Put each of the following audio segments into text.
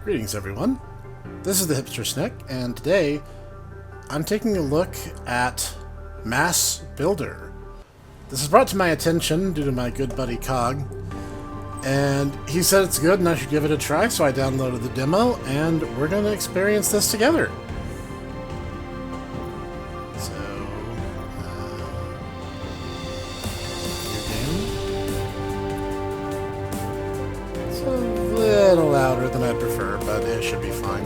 Greetings, everyone. This is the Hipster Snek, and today I'm taking a look at M.A.S.S Builder. This is brought to my attention due to my good buddy Cog, and he said it's good and I should give it a try, so I downloaded the demo, and we're going to experience this together. So, it's a little louder than I'd prefer, but it should be fine.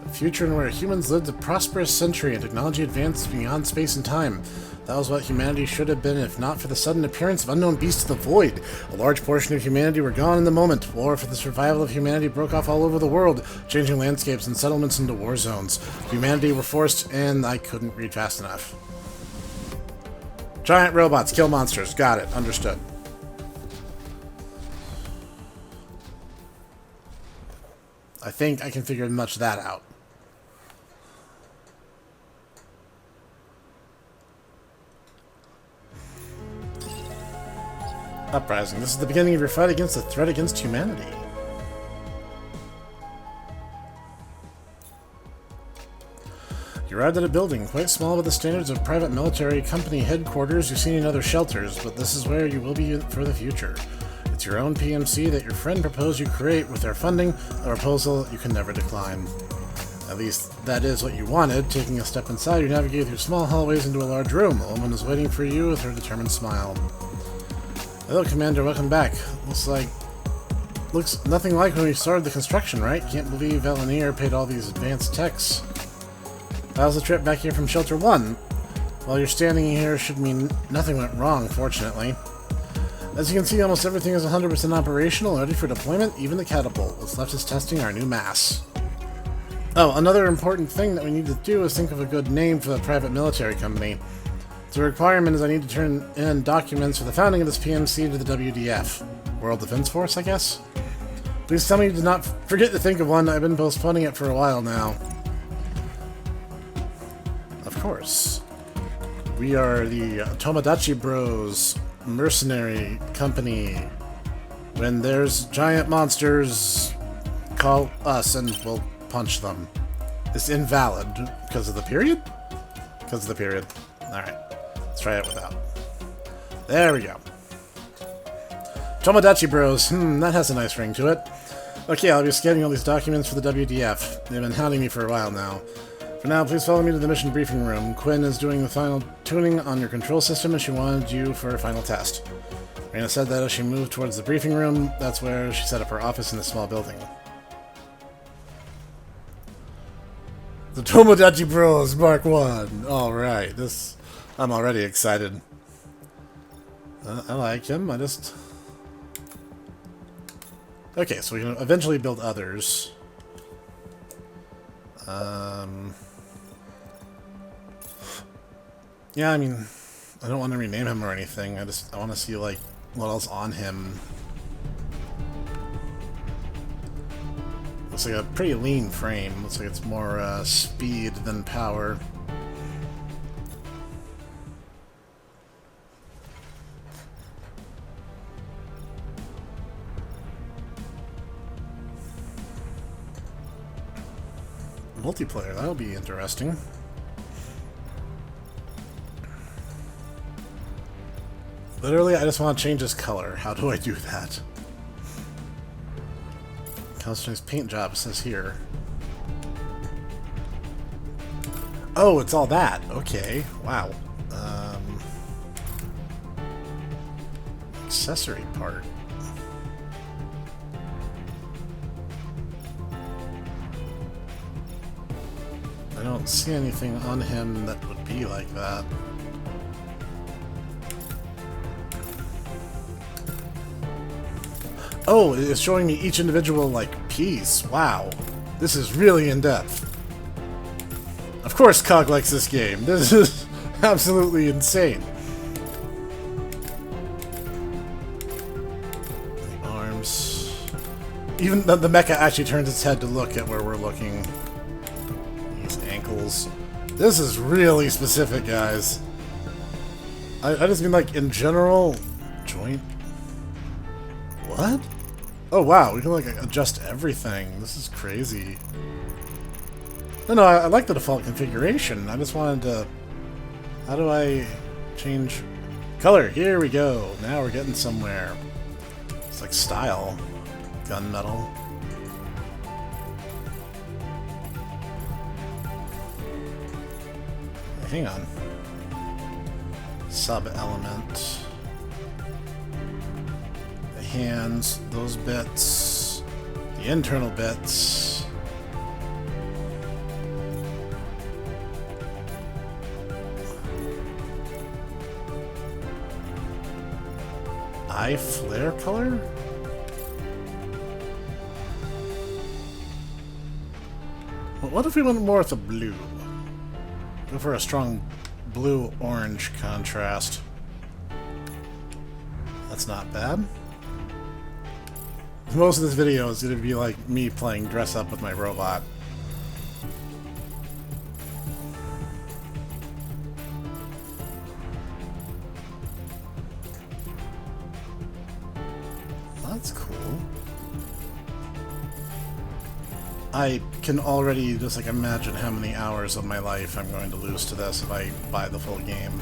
A future in where humans lived a prosperous century and technology advanced beyond space and time. That was what humanity should have been if not for the sudden appearance of unknown beasts of the void. A large portion of humanity were gone in the moment. War for the survival of humanity broke off all over the world, changing landscapes and settlements into war zones. Humanity were forced, and I couldn't read fast enough. Giant robots kill monsters. Got it. Understood. I think I can figure much of that out. Uprising. This is the beginning of your fight against the threat against humanity. You arrived at a building, quite small by the standards of private military company headquarters you've seen in other shelters, but this is where you will be for the future. It's your own PMC that your friend proposed you create with their funding, a proposal you can never decline. At least, that is what you wanted. Taking a step inside, you navigate through small hallways into a large room. A woman is waiting for you with her determined smile. Hello, Commander. Welcome back. Looks nothing like when we started the construction, right? Can't believe Valenier paid all these advanced techs. How's the trip back here from Shelter 1? While you're standing here should mean nothing went wrong, fortunately. As you can see, almost everything is 100% operational, ready for deployment, even the catapult. What's left is testing our new M.A.S.S. Oh, another important thing that we need to do is think of a good name for the private military company. The requirement is I need to turn in documents for the founding of this PMC to the WDF. World Defense Force, I guess? Please tell me you did not forget to think of one. I've been postponing it for a while now. Of course. We are the Tomodachi Bros mercenary company. When there's giant monsters, call us and we'll punch them. It's invalid. Because of the period? Because of the period. Alright. Let's try it without. There we go. Tomodachi Bros. That has a nice ring to it. Okay, I'll be scanning all these documents for the WDF. They've been hounding me for a while now. For now, please follow me to the mission briefing room. Quinn is doing the final tuning on your control system and she wanted you for a final test. Raina said that as she moved towards the briefing room, that's where she set up her office in the small building. The Tomodachi Bros Mark 1. Alright, I'm already excited. I like him, Okay, so we can eventually build others. Yeah, I mean, I don't want to rename him or anything. I want to see, like, what else on him. Looks like a pretty lean frame. Looks like it's more, speed than power. Multiplayer, that'll be interesting. Literally, I just want to change his color. How do I do that? Customize paint job, says here. Oh, it's all that. Okay, wow. Accessory part. I don't see anything on him that would be like that. Oh, it's showing me each individual, like, piece. Wow. This is really in-depth. Of course Cog likes this game. This is absolutely insane. The arms. Even the mecha actually turns its head to look at where we're looking. These ankles. This is really specific, guys. I just mean, like, in general, joint. What? Oh wow, we can like adjust everything. This is crazy. No, I like the default configuration. I just wanted to... How do I change color? Here we go. Now we're getting somewhere. It's like style. Gunmetal. Hang on. Sub-element. The hands, those bits. The internal bits. Eye flare color? Well, what if we went more with a blue? Go for a strong blue-orange contrast. That's not bad. Most of this video is going to be like me playing dress up with my robot. That's cool. I can already just like imagine how many hours of my life I'm going to lose to this if I buy the full game.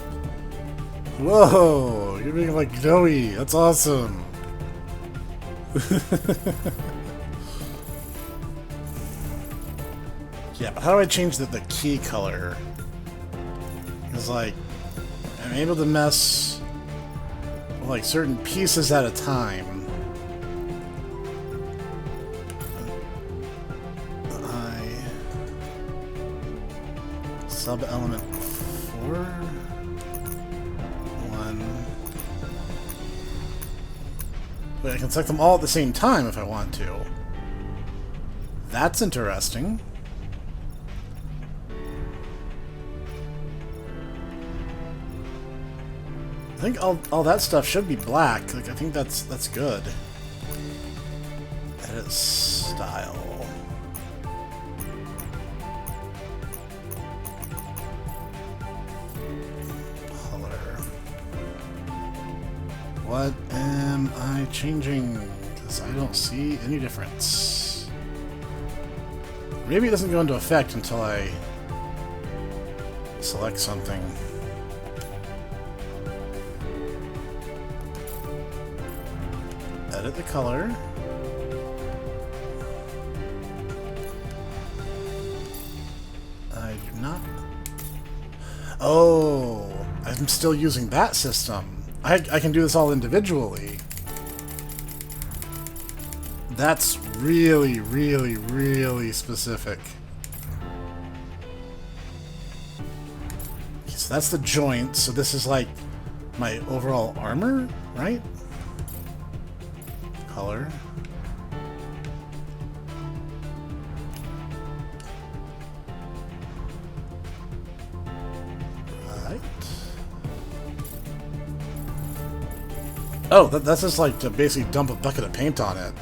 Whoa! You're being like glowy. That's awesome. Yeah, but how do I change the key color? Because like I'm able to mess with, like certain pieces at a time. Sub-element 4, 1. But I can select them all at the same time if I want to. That's interesting. I think all that stuff should be black. Like I think that's good. Edit style. What am I changing? Because I don't see any difference. Maybe it doesn't go into effect until I select something. Edit the color. I do not... Oh, I'm still using that system. I can do this all individually. That's really, really, really specific. Okay, so that's the joint, so this is like my overall armor, right? Color. Right. Oh, that's just like to basically dump a bucket of paint on it.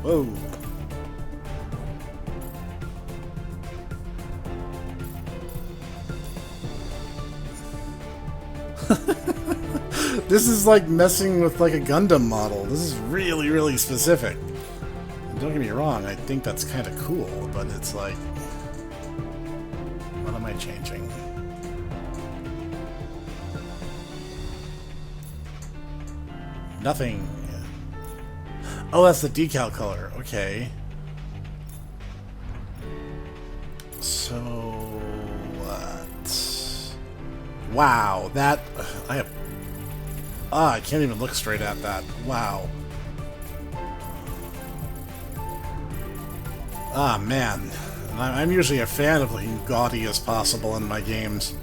Whoa. This is like messing with like a Gundam model. This is really, really specific. And don't get me wrong, I think that's kind of cool, but it's like... What am I changing? Nothing. Oh, that's the decal color. Okay. So what? Wow, that I have. I can't even look straight at that. Wow. Ah, man. I'm usually a fan of looking gaudy as possible in my games.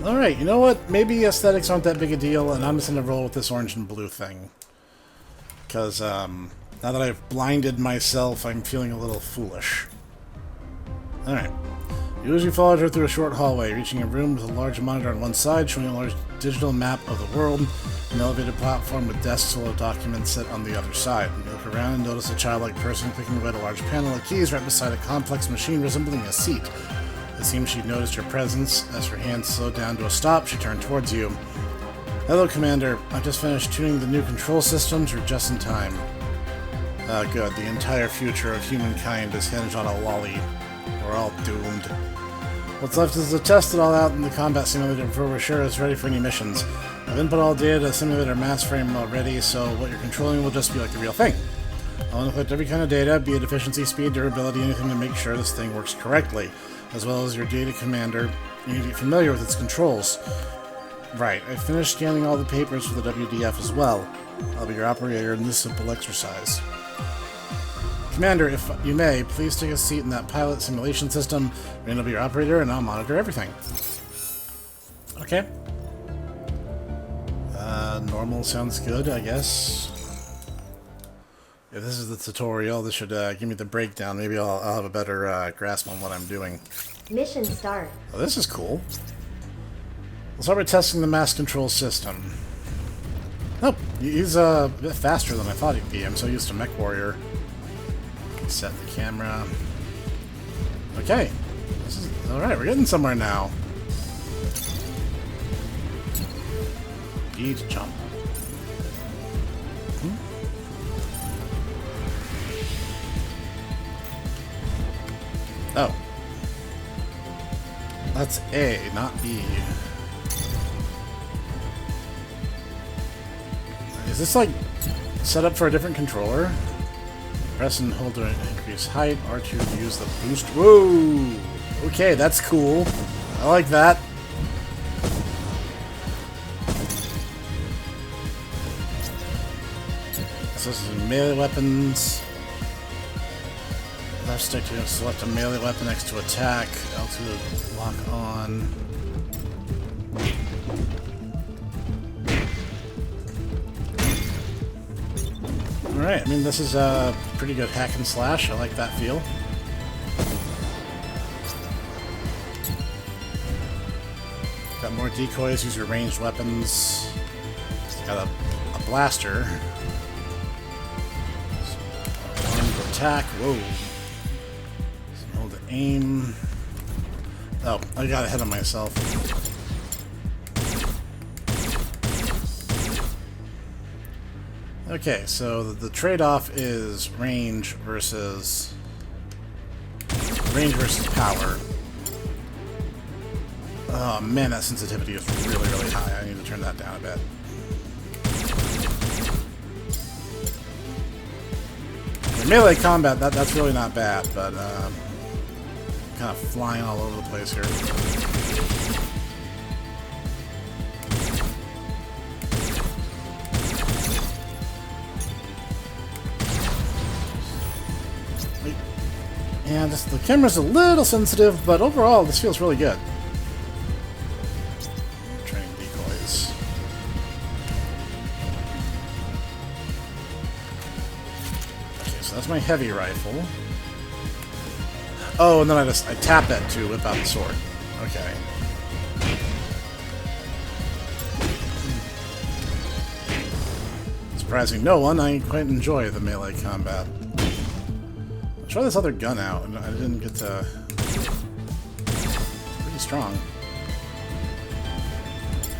Alright, you know what? Maybe aesthetics aren't that big a deal, and I'm just gonna roll with this orange and blue thing. Because, now that I've blinded myself, I'm feeling a little foolish. Alright. You usually followed her through a short hallway, reaching a room with a large monitor on one side, showing a large digital map of the world. An elevated platform with desks full of documents set on the other side. You look around and notice a childlike person clicking away at a large panel of keys right beside a complex machine resembling a seat. It seems she'd noticed your presence. As her hand slowed down to a stop, she turned towards you. Hello, Commander. I've just finished tuning the new control systems. You're just in time. Good. The entire future of humankind is hinged on a lolly. We're all doomed. What's left is to test it all out in the combat simulator before we're sure it's ready for any missions. I've input all data to simulate our mass frame already, so what you're controlling will just be like the real thing. I want to collect every kind of data, be it efficiency, speed, durability, anything to make sure this thing works correctly. As well as your data, Commander. You need to get familiar with its controls. Right, I finished scanning all the papers for the WDF as well. I'll be your operator in this simple exercise. Commander, if you may, please take a seat in that pilot simulation system. Rain will be your operator, and I'll monitor everything. Okay. Normal sounds good, I guess. If this is the tutorial, this should give me the breakdown. Maybe I'll have a better grasp on what I'm doing. Mission start. Oh, this is cool. We'll start by testing the mass control system. Oh, he's a bit faster than I thought he'd be. I'm so used to Mech Warrior. Set the camera. Okay. This is alright, we're getting somewhere now. E to jump. Oh. That's A, not B. Is this like set up for a different controller? Press and hold to increase height. R2 to use the boost. Whoa! Okay, that's cool. I like that. So this is melee weapons. Left stick to select a melee weapon next to attack. L2 to lock on. Alright, I mean, this is a pretty good hack and slash. I like that feel. Got more decoys, use your ranged weapons. Got a blaster. One to attack. Whoa. Hold to aim. Oh, I got ahead of myself. Okay, so the trade-off is range versus power. Oh man, that sensitivity is really, really high. I need to turn that down a bit. In melee combat, that's really not bad, but kind of flying all over the place here. Yeah, the camera's a little sensitive, but overall, this feels really good. Training decoys. Okay, so that's my heavy rifle. Oh, and then I tap that to whip out the sword. Okay. Surprising no one, I quite enjoy the melee combat. Try this other gun out, and I didn't get to... It's pretty strong.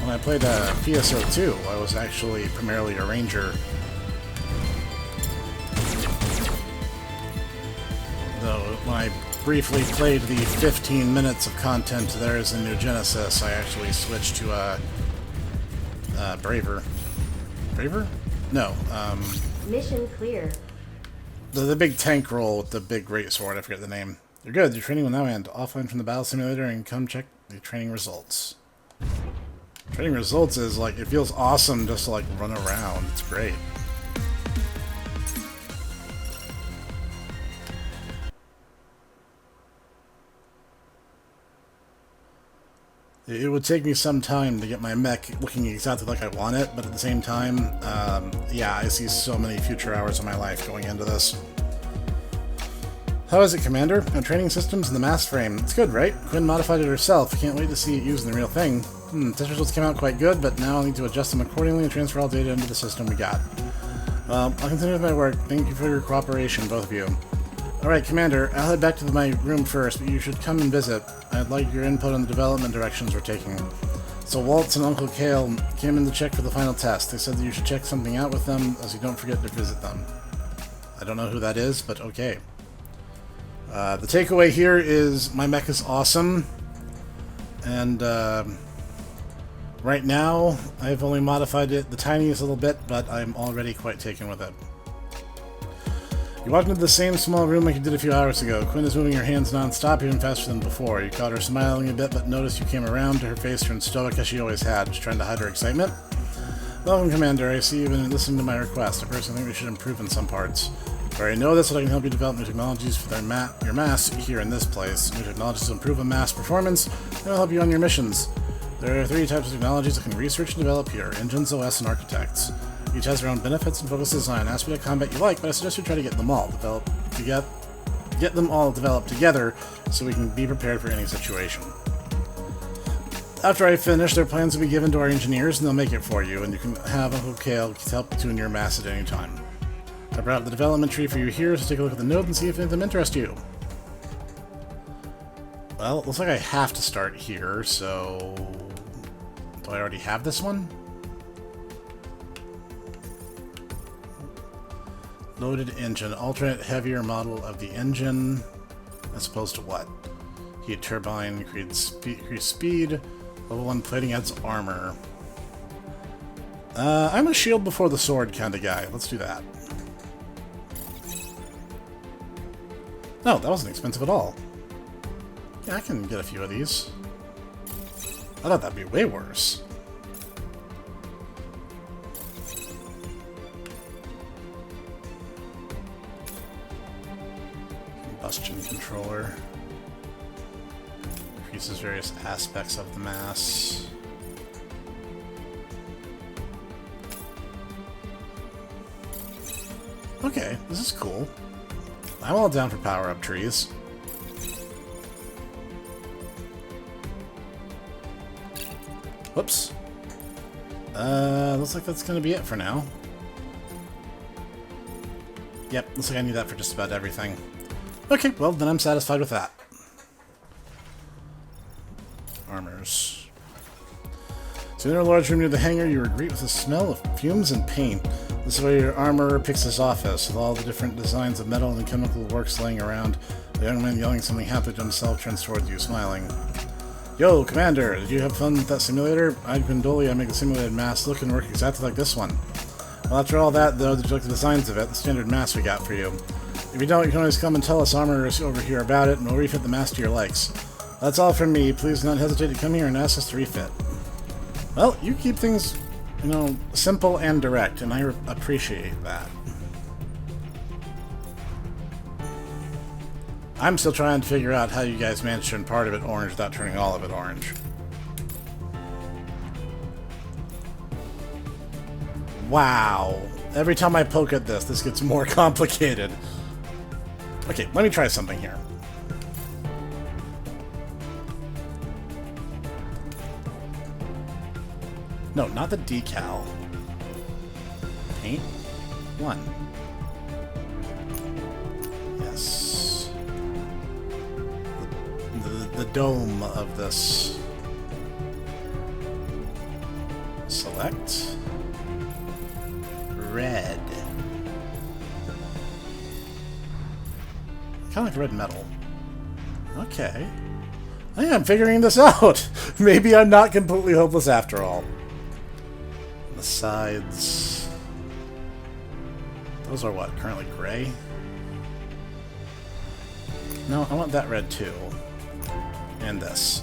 When I played PSO2, I was actually primarily a ranger. Though, when I briefly played the 15 minutes of content there is in New Genesis, I actually switched to Braver. Braver? No, Mission clear. The big tank roll with the big great sword, I forget the name. You're good, your training will now end. Offline from the battle simulator and come check the training results. Training results is like, it feels awesome just to like run around. It's great. It would take me some time to get my mech looking exactly like I want it, but at the same time, yeah, I see so many future hours of my life going into this. How is it, Commander? No training systems in the M.A.S.S frame. It's good, right? Quinn modified it herself. Can't wait to see it used in the real thing. Test results came out quite good, but now I'll need to adjust them accordingly and transfer all data into the system we got. I'll continue with my work. Thank you for your cooperation, both of you. Alright, Commander, I'll head back to my room first, but you should come and visit. I'd like your input on the development directions we're taking. So Waltz and Uncle Kale came in to check for the final test. They said that you should check something out with them, as you don't forget to visit them. I don't know who that is, but okay. The takeaway here is my mech is awesome, and right now I've only modified it the tiniest little bit, but I'm already quite taken with it. You walked into the same small room like you did a few hours ago. Quinn is moving her hands non-stop, even faster than before. You caught her smiling a bit, but noticed you came around to her face turned stoic as she always had, just trying to hide her excitement. Welcome, Commander. I see you've been listening to my request. I personally think we should improve in some parts. I already know this, but I can help you develop new technologies for your M.A.S.S here in this place. New technologies to improve M.A.S.S performance, and will help you on your missions. There are 3 types of technologies that can research and develop here: engines, OS, and architects. Each has their own benefits and focuses on an aspect of combat you like, but I suggest you try to get them all developed together so we can be prepared for any situation. After I finish, their plans will be given to our engineers, and they'll make it for you, and you can have Uncle Kale help tune your M.A.S.S at any time. I brought up the development tree for you here, so take a look at the note and see if any of them interest you. Well, it looks like I have to start here, so... Do I already have this one? Loaded engine. Alternate heavier model of the engine. As opposed to what? Heat turbine, increased speed. Level 1 plating adds armor. I'm a shield before the sword kind of guy. Let's do that. No, that wasn't expensive at all. Yeah, I can get a few of these. I thought that'd be way worse. Combustion controller. Increases various aspects of the M.A.S.S. Okay, this is cool. I'm all down for power-up trees. Whoops. Looks like that's gonna be it for now. Yep, looks like I need that for just about everything. Okay, well, then I'm satisfied with that. Armors. So in a large room near the hangar, you were greeted with a smell of fumes and paint. This is where your armorer picks his office, with all the different designs of metal and chemical works laying around. The young man yelling something happily to himself turns towards you, smiling. Yo, Commander, did you have fun with that simulator? I'd Condoli, I make the simulated M.A.S.S look and work exactly like this one. Well, after all that, though, did you like the designs of it? The standard M.A.S.S we got for you. If you don't, you can always come and tell us armorers over here about it, and we'll refit the M.A.S.S to your likes. That's all from me. Please do not hesitate to come here and ask us to refit. Well, you keep things, you know, simple and direct, and I appreciate that. I'm still trying to figure out how you guys managed to turn part of it orange without turning all of it orange. Wow. Every time I poke at this, this gets more complicated. Okay, let me try something here. No, not the decal. Paint 1. Yes. The dome of this. Select. Red. Kind of like red metal. Okay. I think I'm figuring this out. Maybe I'm not completely hopeless after all. The sides. Those are what? Currently gray? No, I want that red too. And this.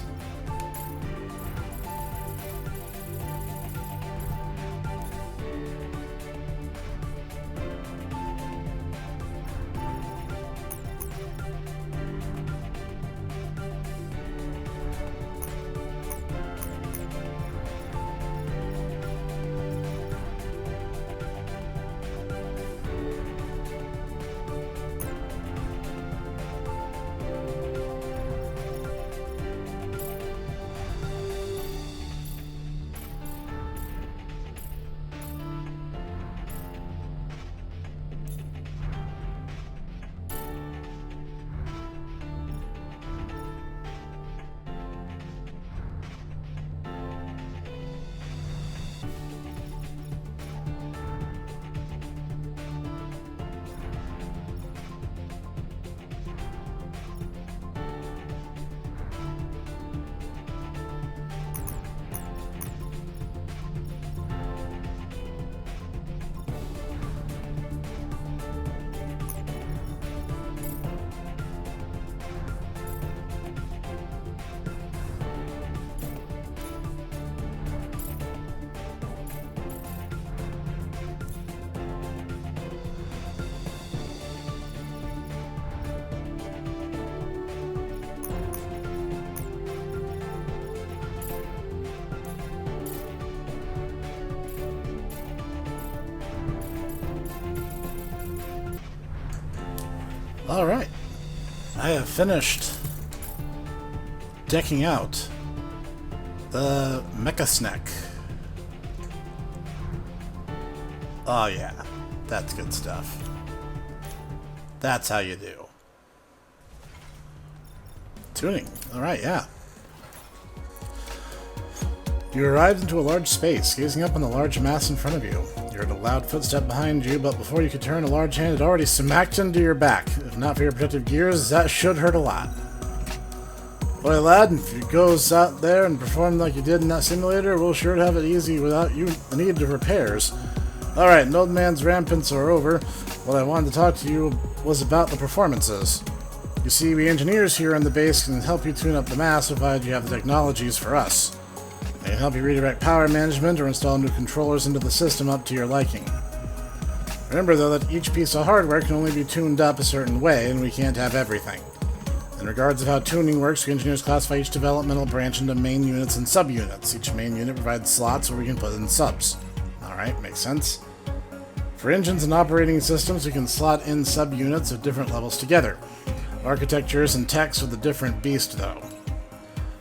Alright. I have finished decking out the Mech-Snek. Oh yeah, that's good stuff. That's how you do. Tuning. Alright, yeah. You arrived into a large space, gazing up on the large mass in front of you. You heard a loud footstep behind you, but before you could turn, a large hand had already smacked into your back. If not for your protective gears, that should hurt a lot. Boy, lad, if you goes out there and perform like you did in that simulator, we'll sure have it easy without you the need of repairs. Alright, an old man's rampants are over. What I wanted to talk to you was about the performances. You see, we engineers here on the base can help you tune up the M.A.S.S, provided you have the technologies for us. I can help you redirect power management or install new controllers into the system up to your liking. Remember, though, that each piece of hardware can only be tuned up a certain way, and we can't have everything. In regards of how tuning works, we engineers classify each developmental branch into main units and subunits. Each main unit provides slots where we can put in subs. Alright, makes sense. For engines and operating systems, we can slot in subunits of different levels together. Architectures and techs are the different beast, though.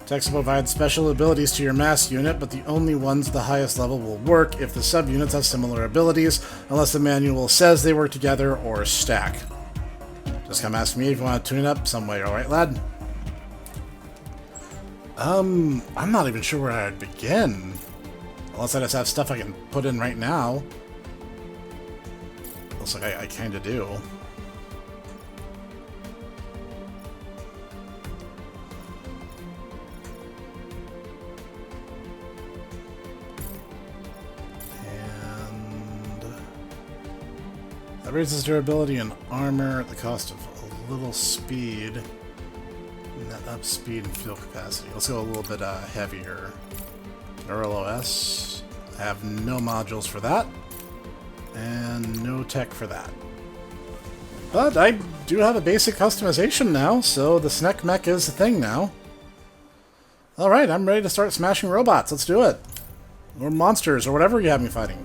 Techs will provide special abilities to your M.A.S.S unit, but the only ones at the highest level will work if the subunits have similar abilities, unless the manual says they work together or stack. Just come ask me if you want to tune it up some way, alright, lad? I'm not even sure where I'd begin. Unless I just have stuff I can put in right now. Looks like I kinda do. That raises durability and armor at the cost of a little speed. And that up speed and fuel capacity. Let's go a little bit heavier. Neural OS. I have no modules for that. And no tech for that. But I do have a basic customization now, so the Snek mech is a thing now. Alright, I'm ready to start smashing robots. Let's do it. Or monsters, or whatever you have me fighting.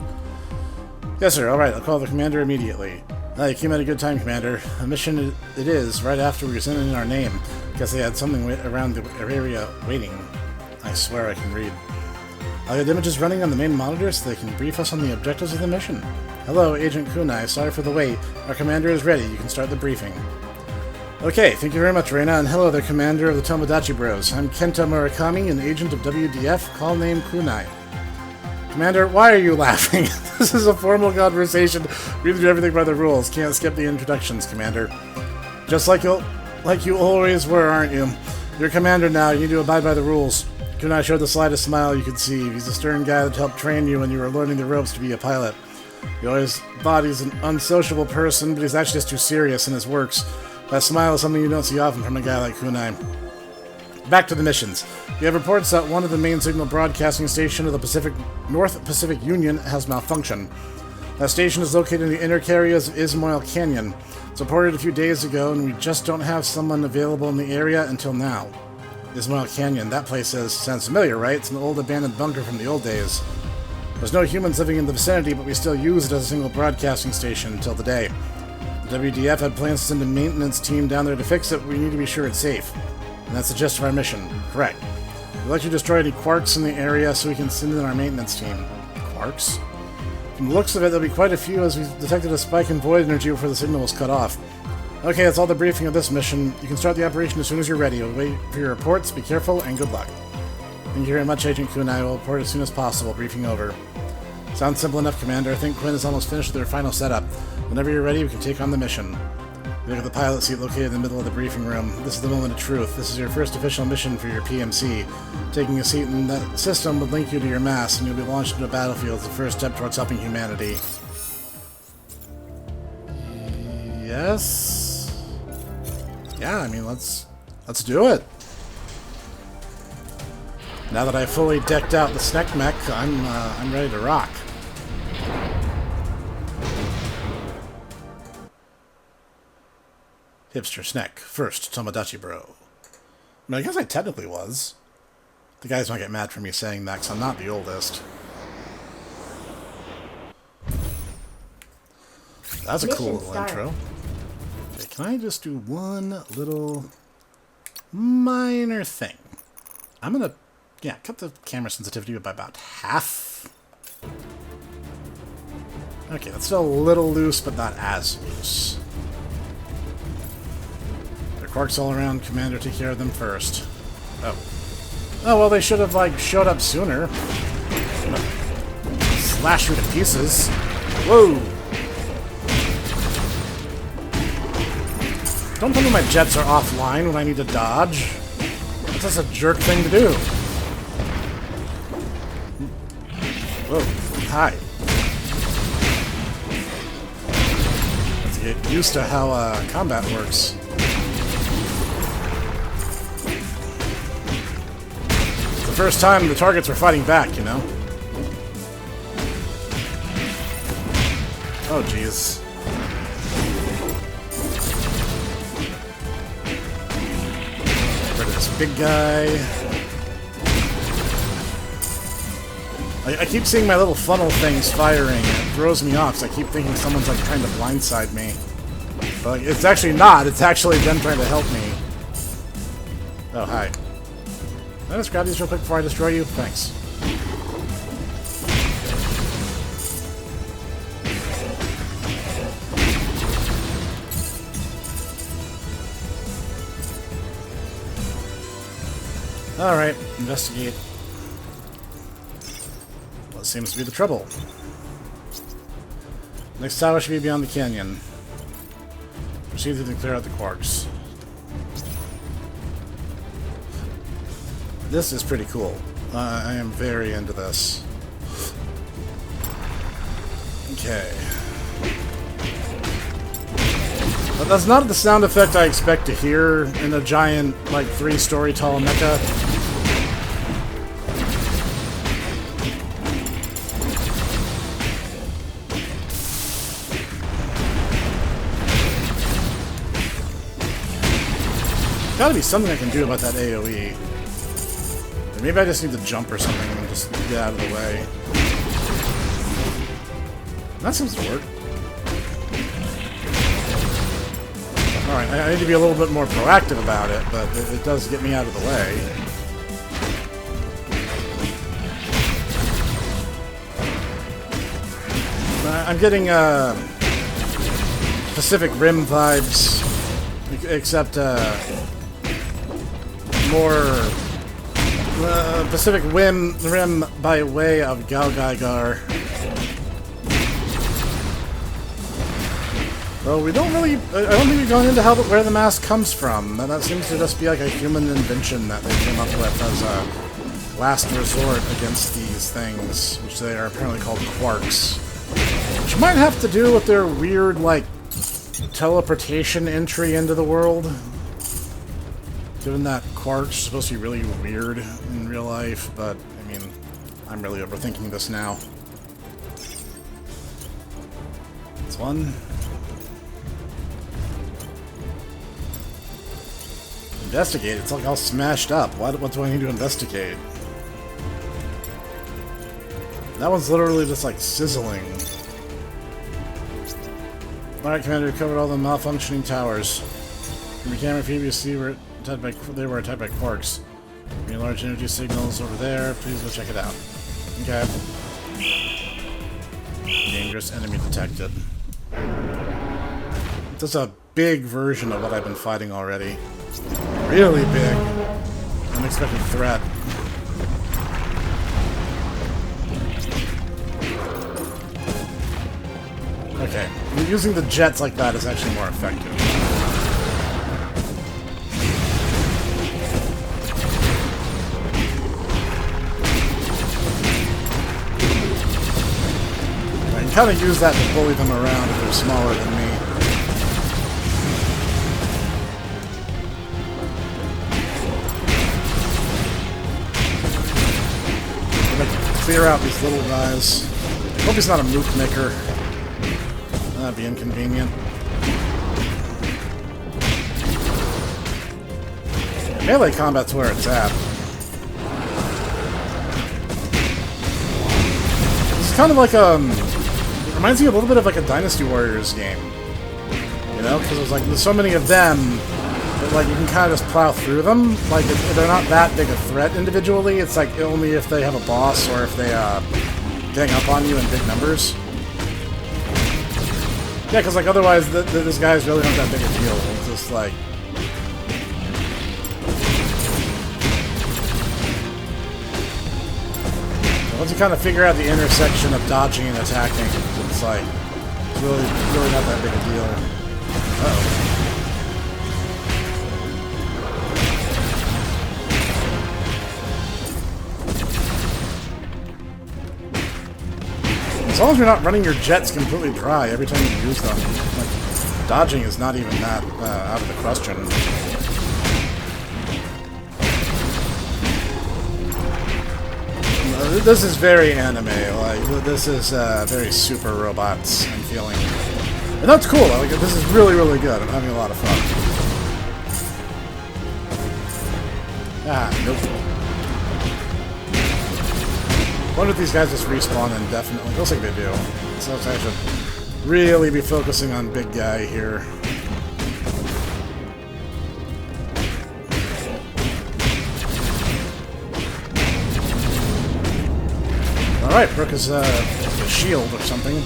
Yes, sir. Alright, I'll call the commander immediately. You came at a good time, Commander. A mission it is, right after we sent in our name. Guess they had something around the area waiting. I swear I can read. I'll get images running on the main monitor so they can brief us on the objectives of the mission. Hello, Agent Kunai. Sorry for the wait. Our commander is ready. You can start the briefing. Okay, thank you very much, Reina, and hello there, Commander of the Tomodachi Bros. I'm Kenta Murakami, an agent of WDF, call name Kunai. Commander, why are you laughing? This is a formal conversation. We do everything by the rules. Can't skip the introductions, Commander. Just like you always were, aren't you? You're Commander now. You need to abide by the rules. Kunai showed the slightest smile you could see. He's a stern guy that helped train you when you were learning the ropes to be a pilot. He always thought he's an unsociable person, but he's actually just too serious in his works. That smile is something you don't see often from a guy like Kunai. Back to the missions. You have reports that one of the main signal broadcasting stations of the North Pacific Union has malfunctioned. That station is located in the inner areas of Ismail Canyon. It was reported a few days ago, and we just don't have someone available in the area until now. Ismail Canyon, that place sounds familiar, right? It's an old abandoned bunker from the old days. There's no humans living in the vicinity, but we still use it as a single broadcasting station until today. The WDF had plans to send a maintenance team down there to fix it, but we need to be sure it's safe. And that's the gist of our mission. Correct. We'd like to destroy any quarks in the area so we can send in our maintenance team. Quarks? From the looks of it, there'll be quite a few as we detected a spike in void energy before the signal was cut off. Okay, that's all the briefing of this mission. You can start the operation as soon as you're ready. We'll wait for your reports. Be careful, and good luck. Thank you very much, Agent Kunai. We'll report as soon as possible. Briefing over. Sounds simple enough, Commander. I think Quinn is almost finished with their final setup. Whenever you're ready, we can take on the mission. You look at the pilot seat located in the middle of the briefing room. This is the moment of truth. This is your first official mission for your PMC. Taking a seat in that system would link you to your M.A.S.S, and you'll be launched into a battlefield as the first step towards helping humanity. Yes? Yeah, I mean, let's do it. Now that I've fully decked out the Snek mech, I'm ready to rock. Hipster Snek, first Tomodachi bro. I mean, I guess I technically was. The guys might get mad for me saying that, because I'm not the oldest. That's a cool little intro. Okay, can I just do one little minor thing? I'm gonna, yeah, cut the camera sensitivity by about half. Okay, that's still a little loose, but not as loose. There are quarks all around. Commander, take care of them first. Oh. Oh, well, they should have, like, showed up sooner. Slash you to pieces. Whoa! Don't tell me my jets are offline when I need to dodge. That's just a jerk thing to do. Whoa. Hi. Let's get used to how combat works. It's the first time the targets were fighting back, you know? Oh, jeez. Get rid of this big guy. I keep seeing my little funnel things firing, and it throws me off, so I keep thinking someone's like trying to blindside me. But like, it's actually not, it's actually them trying to help me. Oh, hi. Can I just grab these real quick before I destroy you? Thanks. Alright, investigate. What seems to be the trouble? Next tower should be beyond the canyon. Proceed to clear out the quarks. This is pretty cool. I am very into this. Okay. But that's not the sound effect I expect to hear in a giant, like, 3-story tall mecha. Gotta be something I can do about that AoE. Maybe I just need to jump or something and just get out of the way. That seems to work. Alright, I need to be a little bit more proactive about it, but it does get me out of the way. I'm getting Pacific Rim vibes, except more Pacific Rim by way of Galgaigar. Well, we don't really... I don't think we've gone into where the mask comes from. That seems to just be like a human invention that they came up with as a last resort against these things, which they are apparently called quarks. Which might have to do with their weird, like, teleportation entry into the world. Given that quarks are supposed to be really weird in real life, but, I mean, I'm really overthinking this now. That's one. Investigate? It's like all smashed up. What do I need to investigate? That one's literally just like sizzling. Alright, Commander, we covered all the malfunctioning towers. From your camera feed, you see they were attacked by quarks. Any large energy signals over there, please go check it out. Okay. Dangerous enemy detected. That's a big version of what I've been fighting already. Really big. Unexpected threat. Okay. Using the jets like that is actually more effective. I can kind of use that to bully them around if they're smaller than me. Clear out these little guys. Hope he's not a mook maker. That'd be inconvenient. Melee combat's where it's at. This is kind of like it reminds me a little bit of like a Dynasty Warriors game. You know, because it's like there's so many of them that like you can kind of just plow through them. Like they're not that big a threat individually. It's like only if they have a boss or if they gang up on you in big numbers. Yeah, because like otherwise this guy's really not that big a deal. It's just like. Once you kind of figure out the intersection of dodging and attacking, it's like it's really not that big a deal. Uh-oh. As long as you're not running your jets completely dry every time you use them, like dodging is not even that out of the question. This is very anime, like, this is very super robots, I'm feeling. And that's cool, like, this is really, really good. I'm having a lot of fun. Ah, nope. I wonder if these guys just respawn indefinitely. Looks like they do. So I should really be focusing on big guy here. Alright, Brooke is a shield or something.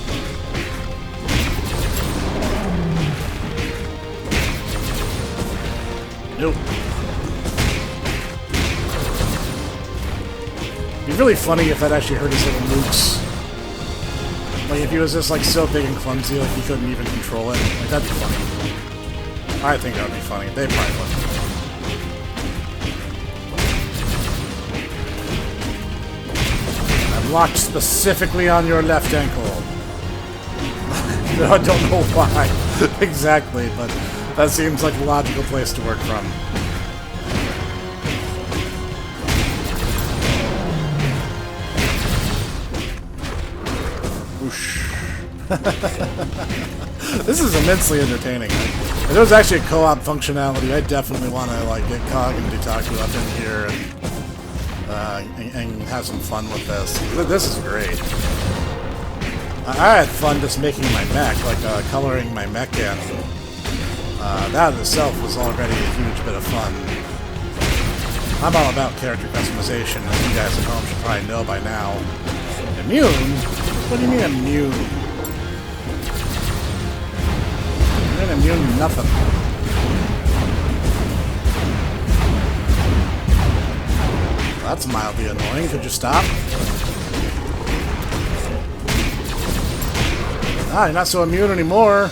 Nope. It'd be really funny if that actually hurt his little nukes. Like if he was just like so big and clumsy, like he couldn't even control it. Like that'd be funny. I think that would be funny. They probably would. Locked specifically on your left ankle. I don't know why exactly, but that seems like a logical place to work from. Whoosh. This is immensely entertaining. If there was actually a co-op functionality, I definitely want to like get Cog and Dutaku up in here and have some fun with this. This is great. I had fun just making my mech, like coloring my mech in. That in itself was already a huge bit of fun. I'm all about character customization, as you guys at home should probably know by now. Immune? What do you mean immune? You're not immune to nothing. That's mildly annoying. Could you stop? Ah, you're not so immune anymore.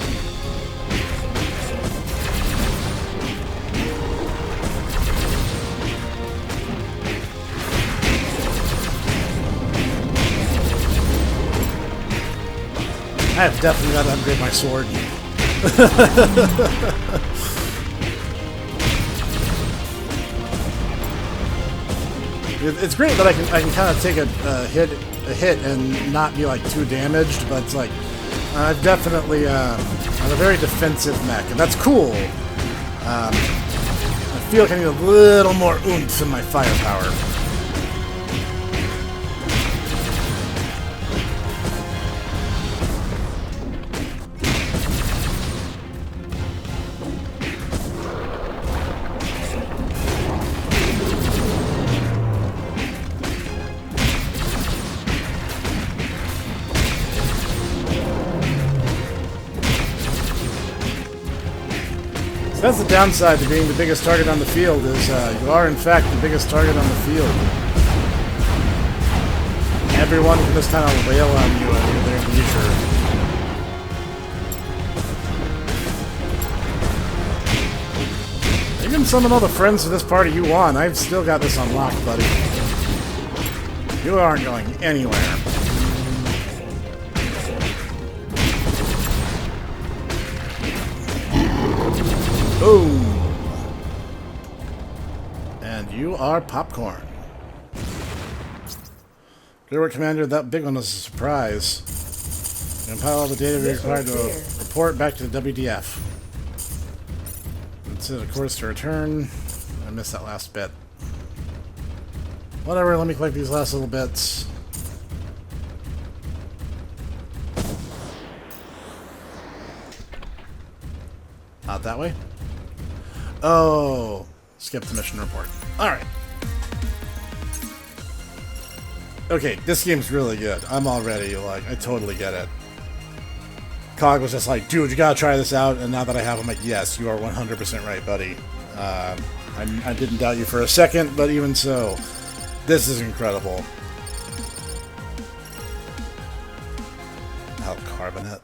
I have definitely got to upgrade my sword. It's great that I can kind of take a hit and not be like too damaged, but it's like I've definitely I'm a very defensive mech, and that's cool. I feel like I need a little more oomph in my firepower. That's the downside to being the biggest target on the field, is you are in fact the biggest target on the field. Everyone can just kind of wail on you at their leisure. You can summon all the friends of this party you want. I've still got this unlocked, buddy. You aren't going anywhere. Boom! And you are popcorn. Good work, Commander. That big one was a surprise. Compile all the data required to report back to the WDF. That's it, of course, to return. I missed that last bit. Whatever, let me collect these last little bits. Out that way? Oh, skip the mission report. Alright. Okay, this game's really good. I'm already, like, I totally get it. Cog was just like, dude, you gotta try this out, and now that I have, I'm like, yes, you are 100% right, buddy. I didn't doubt you for a second, but even so, this is incredible. Carbonate.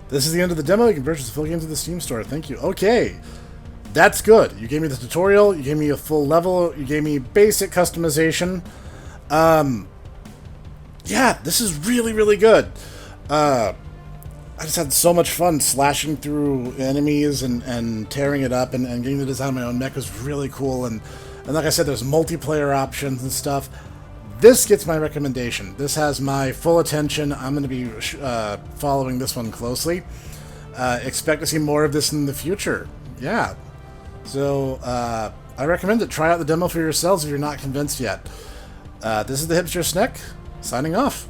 This is the end of the demo. You can purchase the full game to the Steam store. Thank you. Okay. That's good. You gave me the tutorial. You gave me a full level. You gave me basic customization. Yeah, this is really, really good. I just had so much fun slashing through enemies and tearing it up and getting to design my own mech was really cool. And like I said, there's multiplayer options and stuff. This gets my recommendation. This has my full attention. I'm going to be following this one closely. Expect to see more of this in the future. Yeah. So, I recommend it. Try out the demo for yourselves if you're not convinced yet. This is the Hipster Snek, signing off.